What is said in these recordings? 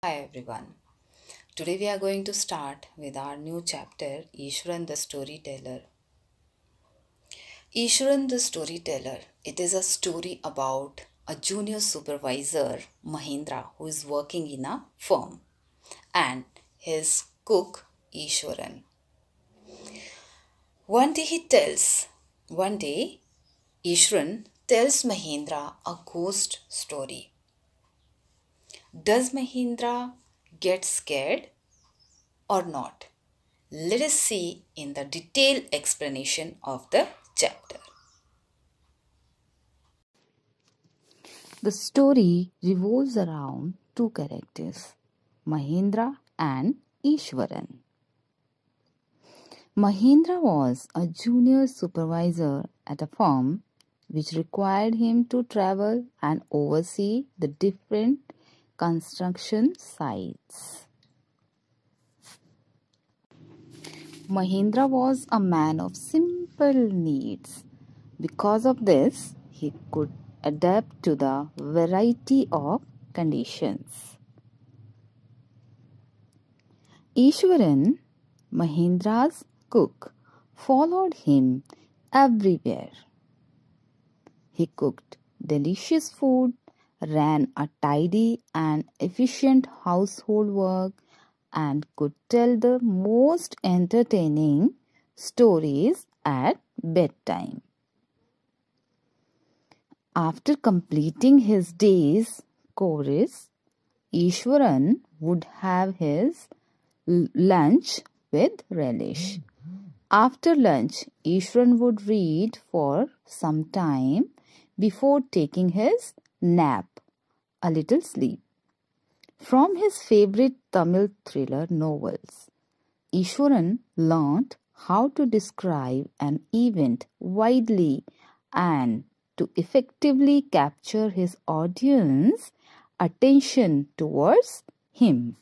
Hi everyone. Today we are going to start with our new chapter, Ishwaran the Storyteller. Ishwaran the Storyteller. It is a story about a junior supervisor, Mahindra, who is working in a firm, and his cook, Ishwaran. One day he tells, one day Ishwaran tells Mahindra a ghost story. Does Mahindra get scared or not? Let us see in the detailed explanation of the chapter. The story revolves around two characters, Mahindra and Ishwaran. Mahindra was a junior supervisor at a firm which required him to travel and oversee the different construction sites. Mahindra was a man of simple needs. Because of this, he could adapt to the variety of conditions. Ishwaran, Mahindra's cook, followed him everywhere. He cooked delicious food, ran a tidy and efficient household work, and could tell the most entertaining stories at bedtime. After completing his day's chores, Ishwaran would have his lunch with relish. After lunch, Ishwaran would read for some time before taking his nap, a little sleep. From his favorite Tamil thriller novels, Ishwaran learnt how to describe an event widely and to effectively capture his audience attention towards him.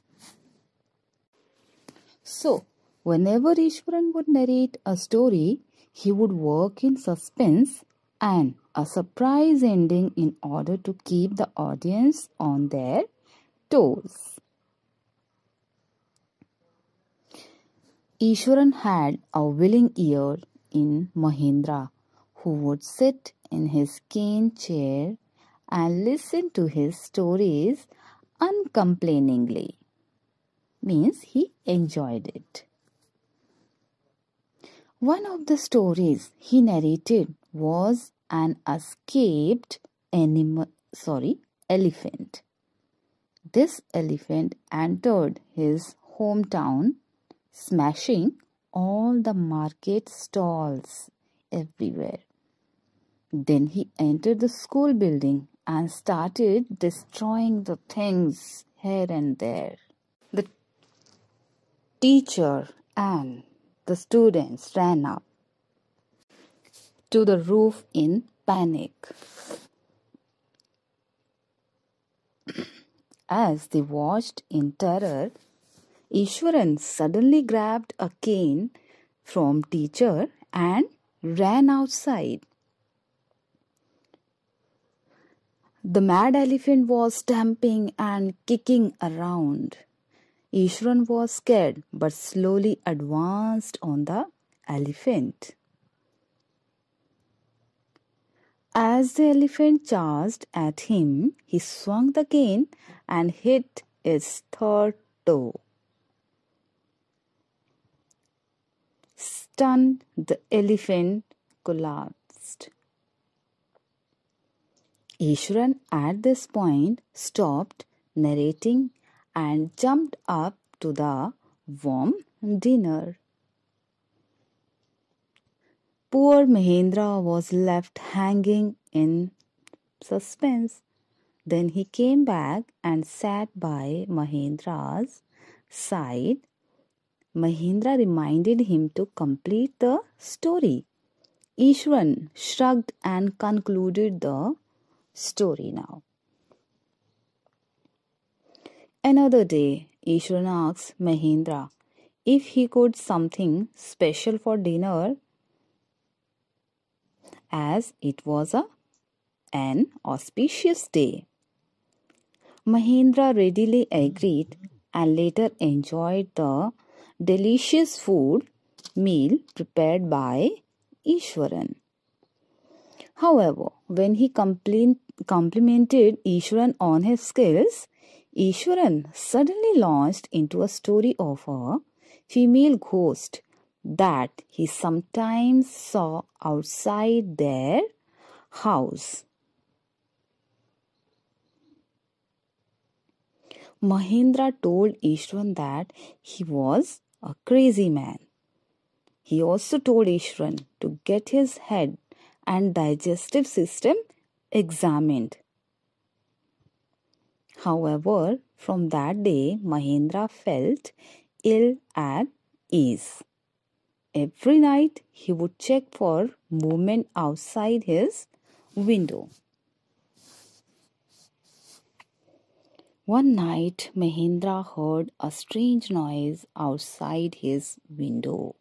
So, whenever Ishwaran would narrate a story, he would work in suspense and a surprise ending in order to keep the audience on their toes. Ishwaran had a willing ear in Mahindra, who would sit in his cane chair and listen to his stories uncomplainingly. Means he enjoyed it. One of the stories he narrated was an escaped elephant. This elephant entered his hometown, smashing all the market stalls everywhere. Then he entered the school building and started destroying the things here and there. The teacher and the students ran up to the roof in panic. As they watched in terror, Ishwaran suddenly grabbed a cane from teacher and ran outside. The mad elephant was stamping and kicking around. Ishwaran was scared but slowly advanced on the elephant. As the elephant charged at him, he swung the cane and hit its third toe. Stunned, the elephant collapsed. Ishwaran at this point stopped narrating and jumped up to the warm dinner. Poor Mahendra was left hanging in suspense. Then he came back and sat by Mahendra's side. Mahendra reminded him to complete the story. Ishwaran shrugged and concluded the story now. Another day, Ishwaran asked Mahendra if he could something special for dinner, as it was an auspicious day. Mahendra readily agreed and later enjoyed the delicious food meal prepared by Ishwaran. However, when he complimented Ishwaran on his skills, Ishwaran suddenly launched into a story of a female ghost that he sometimes saw outside their house. Mahendra told Ishwaran that he was a crazy man. He also told Ishwaran to get his head and digestive system examined. However, from that day, Mahendra felt ill at ease. Every night, he would check for movement outside his window. One night, Mahendra heard a strange noise outside his window.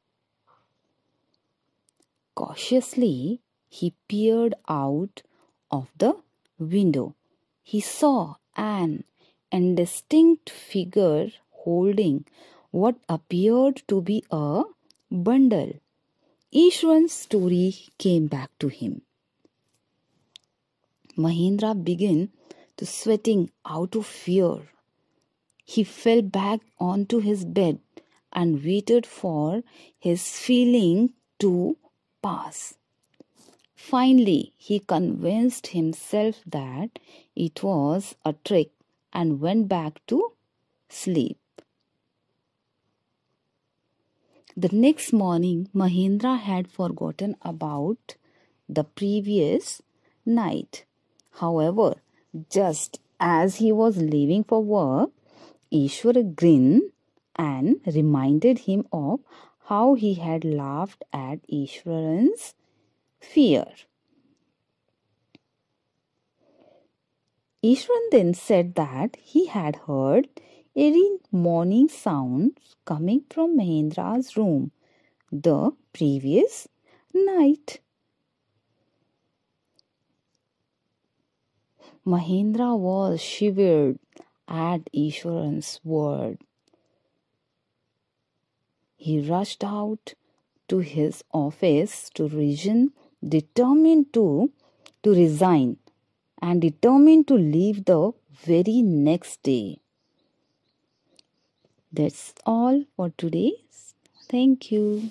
Cautiously, he peered out of the window. He saw an indistinct figure holding what appeared to be a bundle. Ishwaran's story came back to him. Mahendra began to sweating out of fear. He fell back onto his bed and waited for his feeling to pass. Finally, he convinced himself that it was a trick and went back to sleep. The next morning, Mahendra had forgotten about the previous night. However, just as he was leaving for work, Ishwar grinned and reminded him of how he had laughed at Ishwaran's fear. Ishwaran then said that he had heard eerie morning sounds coming from Mahendra's room the previous night. Mahendra was shivered at Ishwaran's word. He rushed out to his office to resign and determined to leave the very next day. That's all for today. Thank you.